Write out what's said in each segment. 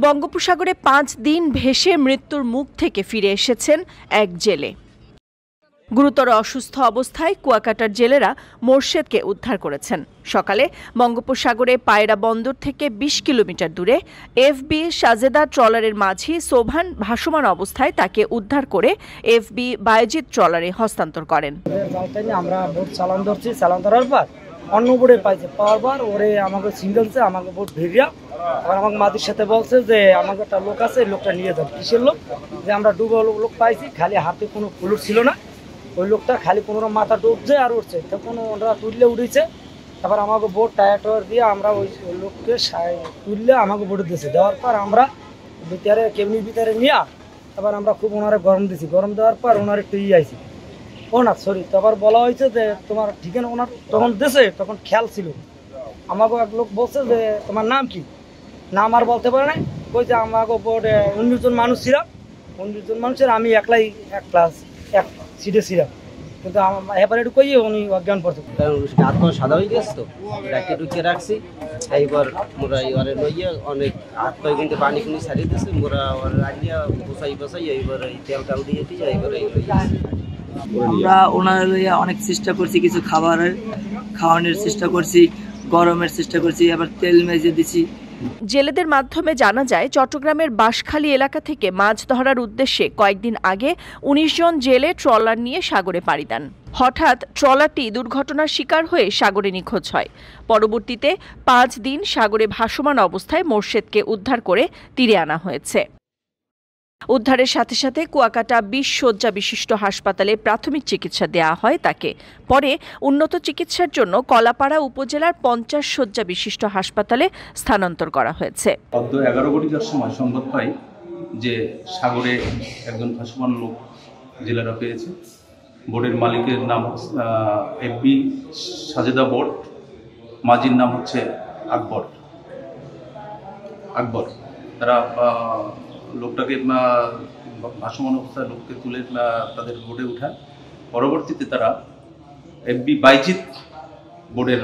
বঙ্গোপসাগরে ৫ দিন ভেসে মৃত্যুর মুখ থেকে ফিরে এসেছেন এক জেলে। গুরুতর অসুস্থ অবস্থায় কুয়াকাটার জেলেরা মোরশেদকে উদ্ধার করেছেন। সকালে বঙ্গোপসাগরে পায়রা বন্দর থেকে ২০ কিলোমিটার দূরে এফবি সাজেদা ট্রলারের মাঝি সোভান ভাসমান অবস্থায় তাকে উদ্ধার করে এফবি বায়েজিদ ট্রলারে হস্তান্তর করেন। আমরা বোট চালান ধরছি, চালান ধরার পর অন্য বোটে পাইছে, পাওয়ার পর ওরে আমাকে সিঙ্গেলছে, আমাকে বোট ভেরিয়া আবার আমাকে মাদির সাথে বলছে যে আমাকে একটা লোক আছে, লোকটা নিয়ে যান। কিসের লোক? যে আমরা ডুবো লোক পাইছি, খালি হাতে কোনো ফুলুর ছিল না, ওই লোকটা খালি কোনো মাথা ডুবছে আর উঠছে, তখন ওরা তুললে উঠেছে। তারপর আমাকে বোট টায়ার টায়ার দিয়ে আমরা ওই লোককে তুললে আমাকে বোটে দিয়েছে, দেওয়ার পর আমরা ভিতরে কেমনির ভিতরে নিয়ে তারপর আমরা খুব ওনারে গরম দিয়েছি। গরম দেওয়ার পর ওনার একটু আইছি ওনার সরি, তারপর বলা হয়েছে যে তোমার ঠিকানা ওনার তখন দেশে তখন খেয়াল ছিল। আমাকে এক লোক বলছে যে তোমার নাম কি? নাম আর বলতে পারে না, কই যে আমাকে বোর্ডে ১৯ জন মানুষ ছিলাম, ১৯ জন মানুষের আমি একলাই এক ক্লাস এক সিটে ছিলাম, কিন্তু এবারে একটু কই উনি অজ্ঞান পড়ছে। হাত পা সাদা হয়ে গেছে তো ডাকে ঢুকিয়ে রাখছি। এইবার মোরা এবারে লইয়া অনেক হাত পায়ে কিন্তু পানি ফুনি ছাড়িয়ে দিয়েছে, মোরা ওর রাখিয়া বসাই এইবার এই তেল টাল দিয়ে দিয়ে এইবারে আমরা ওনার লইয়া অনেক চেষ্টা করছি, কিছু খাওয়ানোর চেষ্টা করছি, গরমের চেষ্টা করছি, আবার তেল মেজে দিছি। জেলেদের মাধ্যমে জানা যায় চট্টগ্রামের বাঁশখালী এলাকা থেকে মাছ ধরার উদ্দেশ্যে কয়েকদিন আগে ১৯ জন জেলে ট্রলার নিয়ে সাগরে পাড়ি দেন। হঠাৎ ট্রলারটি দুর্ঘটনার শিকার হয়ে সাগরে নিখোঁজ হয়। পরবর্তীতে ৫ দিন সাগরে ভাসমান অবস্থায় মোরশেদকে উদ্ধার করে তীরে আনা হয়েছে। উদ্ধারের সাথে সাথে কুয়াকাটা ২০ শয্যা বিশিষ্ট হাসপাতালে প্রাথমিক চিকিৎসা দেওয়া হয় তাকে। পরে উন্নত চিকিৎসার জন্য কলাপাড়া উপজেলার ৫০ শয্যা বিশিষ্ট হাসপাতালে স্থানান্তর করা হয়েছে। 11 ঘটিকার সময় সংবাদ পাই যে সাগরে একজন ভাসমান লোক জেলেরা পেয়েছে। বোটের মালিকের নাম এফবি সাজেদা বোট, মাঝির নাম হচ্ছে আকবর। তারা লোকটাকে ভাসমান অবস্থায় লোককে তুলে তাদের বোটে উঠায়। পরবর্তীতে তারা এফবি বায়েজিদ বোর্ডের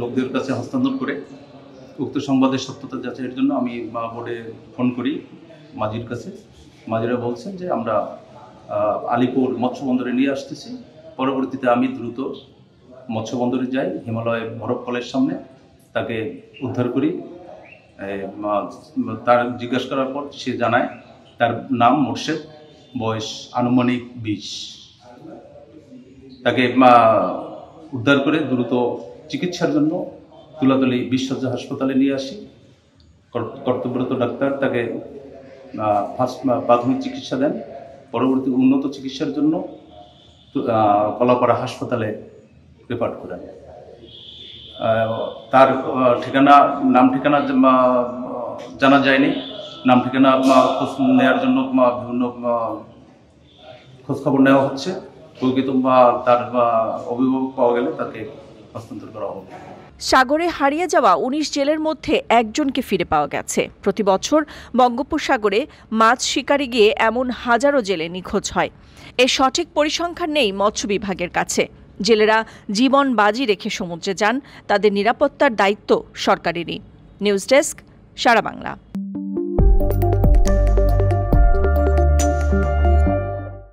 লোকদের কাছে হস্তান্তর করে উক্ত সংবাদের সত্যতা যাচাইয়ের জন্য আমি বোর্ডে ফোন করি মাঝির কাছে। মাঝিরা বলছেন যে আমরা আলিপুর মৎস্য বন্দরে নিয়ে আসতেছি। পরবর্তীতে আমি দ্রুত মৎস্য বন্দরে যাই, হিমালয় বরফ কলের সামনে তাকে উদ্ধার করি। তার জিজ্ঞাসা করার পর সে জানায় তার নাম মোরশেদ, বয়স আনুমানিক ২০। তাকে উদ্ধার করে দ্রুত চিকিৎসার জন্য তুলাতলী ২০ শয্যা হাসপাতালে নিয়ে আসি। কর্তব্যরত ডাক্তার তাকে প্রাথমিক চিকিৎসা দেন। পরবর্তী উন্নত চিকিৎসার জন্য কলাপাড়া হাসপাতালে রেফার করেন। তার নাম ঠিকানা জানা যায়নি। নাম ঠিকানা খোঁজ নেওয়ার জন্য বিভিন্ন খোঁজখবর নেওয়া হচ্ছে। প্রকৃত তার অভিভাবক পাওয়া গেলে তাকে হস্তান্তর করা হবে। সাগরে হারিয়ে যাওয়া ১৯ জেলের মধ্যে একজনকে ফিরে পাওয়া গেছে। প্রতি বছর বঙ্গোপসাগরে মাছ শিকারে গিয়ে এমন হাজারো জেলে নিখোঁজ হয়। এর সঠিক পরিসংখ্যান নেই মৎস্য বিভাগের কাছে। জেলেরা জীবন বাজি রেখে সমুদ্রে যান, তাদের নিরাপত্তার দায়িত্ব সরকারেরই। নিউজ ডেস্ক, সারা বাংলা।